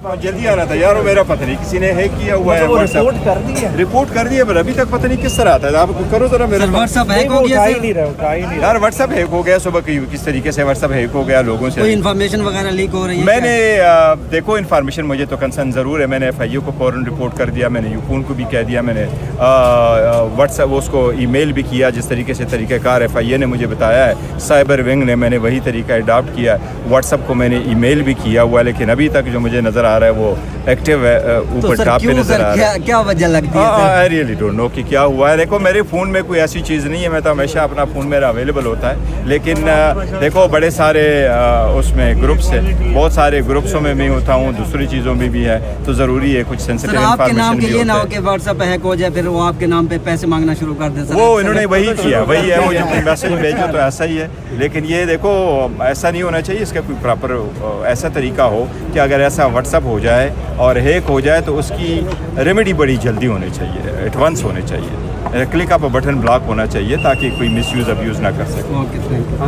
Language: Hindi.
जल्दी आना था यार, वो मेरा पता नहीं किसी ने हैक किया हुआ है। रिपोर्ट कर दी है, रिपोर्ट कर दिया, पर अभी तक पता नहीं किस तरह आता है। आप करो जरा मेरे व्हाट्सएप हैक हो गया यार, व्हाट्सएप हैक हो गया सुबह, किस तरीके से व्हाट्सएप हैक हो गया लोगों से, कोई इन्फॉर्मेशन वगैरह लीक हो रही है? मैंने देखो इन्फॉर्मेशन मुझे तो कंसर्न ज़रूर है। मैंने FIU को फ़ौरन रिपोर्ट कर दिया, मैंने यूकून को भी कह दिया, मैंने व्हाट्सएप उसको ईमेल भी किया। जिस तरीके से तरीक़ाकार FIA ने मुझे बताया है, साइबर विंग ने, मैंने वही तरीका अडॉप्ट किया। व्हाट्सएप को मैंने ईमेल भी किया हुआ है, लेकिन अभी तक जो मुझे नज़र आ रहा है वो एक्टिव है, ऊपर टॉप पे नज़र आ रहा है। क्या वजह लगती है? आई रियली डोंट नो कि क्या हुआ है। देखो मेरे फ़ोन में कोई ऐसी चीज़ नहीं है, मैं तो हमेशा अपना फ़ोन मेरा अवेलेबल होता है, लेकिन देखो बड़े सारे उसमें ग्रुप्स है, बहुत सारे ग्रुप्सों में मैं होता हूँ, दूसरी चीज़ों में भी है, तो ज़रूरी है कुछ सेंसिटिव आपके नाम के लिए ना हो इन्फॉर्मेशन। कि व्हाट्सएप हैक हो जाए, फिर वो आपके नाम पे पैसे मांगना शुरू कर दे। वो इन्होंने वही किया, वही है, वो जो मैसेज भेजो तो ऐसा ही है। लेकिन ये देखो ऐसा नहीं होना चाहिए, इसका कोई प्रॉपर ऐसा तरीका हो कि अगर ऐसा व्हाट्सएप हो जाए और हैक हो जाए तो उसकी रेमेडी बड़ी जल्दी होनी चाहिए, एडवांस होनी चाहिए। क्लिक ऑफ बटन ब्लॉक होना चाहिए ताकि कोई मिसयूज़ अब्यूज़ ना कर सके। Okay, thank you.